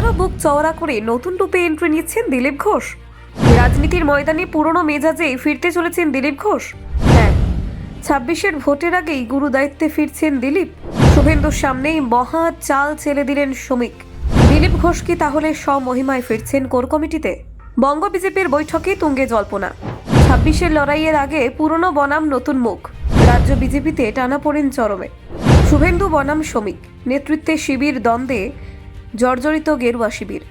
আবারও বুক চওড়া করে নতুন রূপে এন্ট্রি নিচ্ছেন দিলীপ ঘোষ। রাজনীতির ময়দানে পুরনো মেজাজেই ফিরতে চলেছেন দিলীপ ঘোষ। হ্যাঁ, 26-এর ভোটের আগেই গুরু দায়িত্বে ফিরছেন দিলীপ। শুভেন্দুর সামনেই মহা চাল চেলে দিলেন শ্রমিক। দিলীপ ঘোষ কি তাহলে স্বমহিমায় ফিরছেন কোর কমিটিতে? বঙ্গ বিজেপির বৈঠকে তুঙ্গে জল্পনা। 26-এর লড়াইয়ের আগে পুরনো বনাম নতুন মুখ। রাজ্য বিজেপিতে টানাপোড়েন চরমে। শুভেন্দু বনাম শ্রমিক নেতৃত্বে শিবির দ্বন্দ্বে জর্জরিত গেরুয়া শিবির।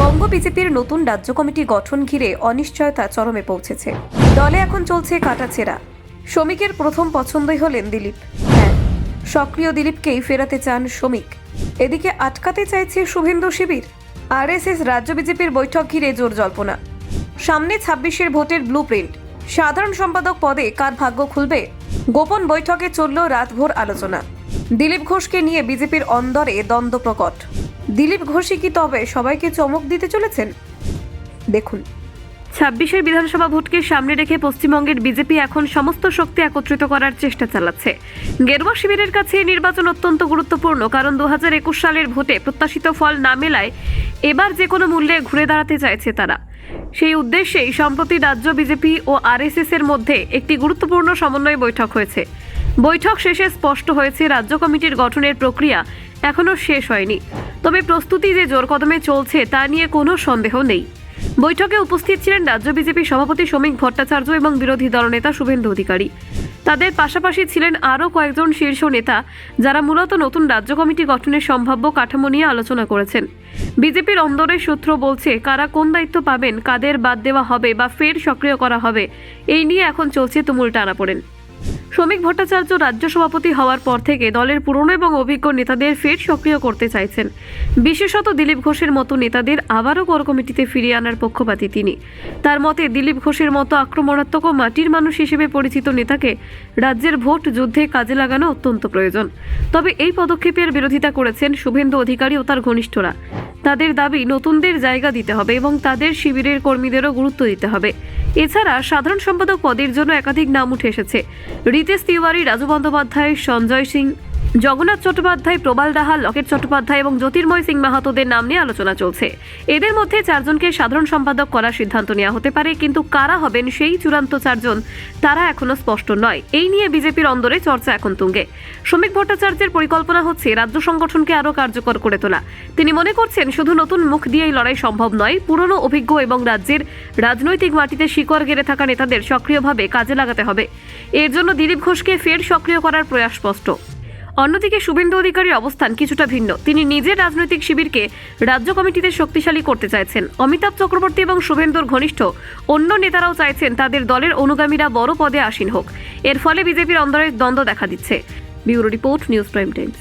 বঙ্গ বিজেপির নতুন রাজ্য কমিটি গঠন ঘিরে অনিশ্চয়তা চরমে পৌঁছেছে। দলে এখন চলছে কাটাছেঁড়া। শ্রমিকের প্রথম পছন্দই হলেন দিলীপ। হ্যাঁ, সক্রিয় দিলীপকেই ফেরাতে চান শ্রমিক। এদিকে আটকাতে চাইছে শুভেন্দু শিবির। আরএসএস রাজ্য বিজেপির বৈঠক ঘিরে জোর জল্পনা। সামনে 26-এর ভোটের ব্লুপ্রিন্ট। সাধারণ সম্পাদক পদে কার ভাগ্য খুলবে? গোপন বৈঠকে চলল রাতভর আলোচনা। দিলীপ ঘোষকে নিয়ে বিজেপির অন্দরে দ্বন্দ্ব প্রকট। দিলীপ ঘোষই কি তবে সবাইকে চমক দিতে চলেছেন? দেখুন, 26-এর বিধানসভা ভোটকে সামনে রেখে পশ্চিমবঙ্গের বিজেপি এখন সমস্ত শক্তি একত্রিত করার চেষ্টা চালাচ্ছে। গেরুয়া শিবিরের কাছে নির্বাচন অত্যন্ত গুরুত্বপূর্ণ, কারণ 2021 সালের ভোটে প্রত্যাশিত ফল না মেলায় এবার যে কোনো মূল্যে ঘুরে দাঁড়াতে চাইছে তারা। সেই উদ্দেশ্যেই সম্প্রতি রাজ্য বিজেপি ও আরএসএস এর মধ্যে একটি গুরুত্বপূর্ণ সমন্বয় বৈঠক হয়েছে। বৈঠক শেষে স্পষ্ট হয়েছে রাজ্য কমিটির গঠনের প্রক্রিয়া এখনও শেষ হয়নি, তবে প্রস্তুতি যে জোর কদমে চলছে তা নিয়ে কোনো সন্দেহ নেই। বৈঠকে উপস্থিত ছিলেন রাজ্য বিজেপি সভাপতি শ্রমিক ভট্টাচার্য এবং বিরোধী দলনেতা শুভেন্দু অধিকারী। তাদের পাশাপাশি ছিলেন আরও কয়েকজন শীর্ষ নেতা, যারা মূলত নতুন রাজ্য কমিটি গঠনের সম্ভাব্য কাঠামো নিয়ে আলোচনা করেছেন। বিজেপির অন্দরের সূত্র বলছে, কারা কোন দায়িত্ব পাবেন, কাদের বাদ দেওয়া হবে বা ফের সক্রিয় করা হবে, এই নিয়ে এখন চলছে তুমুল টানাপোড়েন। শ্রমিক ভট্টাচার্য রাজ্য সভাপতি হওয়ার পর থেকে দলের পুরনো এবং অভিজ্ঞ নেতাদের ফের সক্রিয় করতে চাইছেন। বিশেষত দিলীপ ঘোষের মতো নেতাদের আবারও কোর কমিটিতে ফিরিয়ে আনার পক্ষপাতী তিনি। তার মতে, দিলীপ ঘোষের মতো আক্রমণাত্মক ও মাটির মানুষ হিসেবে পরিচিত নেতাকে রাজ্যের ভোট যুদ্ধে কাজে লাগানো অত্যন্ত প্রয়োজন। তবে এই পদক্ষেপের বিরোধিতা করেছেন শুভেন্দু অধিকারী ও তার ঘনিষ্ঠরা। তাদের দাবি, নতুনদের জায়গা দিতে হবে এবং তাদের শিবিরের কর্মীদেরও গুরুত্ব দিতে হবে। এছাড়া সাধারণ সম্পাদক পদের জন্য একাধিক নাম উঠে এসেছে। রিতেশ তিওয়ারি, রাজু বন্দ্যোপাধ্যায়, সঞ্জয় সিং, জগন্নাথ চট্টোপাধ্যায়, প্রবাল দাহাল, লকেট চট্টোপাধ্যায় এবং জ্যোতির্ময় সিং মাহাতোদের নাম নিয়ে আলোচনা চলছে। এদের মধ্যে 4 জনকে সাধারণ সম্পাদক করার সিদ্ধান্ত নেওয়া হতে পারে, কিন্তু কারা হবেন সেই চূড়ান্ত 4 জন তারা এখনো স্পষ্ট নয়। এই নিয়ে বিজেপির অন্দরে চর্চা এখন তুঙ্গে। শ্রমিক ভট্টাচার্যের পরিকল্পনা হচ্ছে রাজ্য সংগঠনকে আরও কার্যকর করে তোলা। তিনি মনে করছেন, শুধু নতুন মুখ দিয়েই লড়াই সম্ভব নয়, পুরনো অভিজ্ঞ এবং রাজ্যের রাজনৈতিক মাটিতে শিকড় গেড়ে থাকা নেতাদের সক্রিয়ভাবে কাজে লাগাতে হবে। এর জন্য দিলীপ ঘোষকে ফের সক্রিয় করার প্রয়াস স্পষ্ট। অন্যদিকে শুভেন্দু অধিকারীর অবস্থান কিছুটা ভিন্ন। তিনি নিজের রাজনৈতিক শিবিরকে রাজ্য কমিটিতে শক্তিশালী করতে চাইছেন। অমিতাভ চক্রবর্তী এবং শুভেন্দুর ঘনিষ্ঠ অন্য নেতারাও চাইছেন তাদের দলের অনুগামীরা বড় পদে আসীন হোক। এর ফলে বিজেপির অন্দরে দ্বন্দ্ব দেখা দিচ্ছে। Bureau report, news prime Times.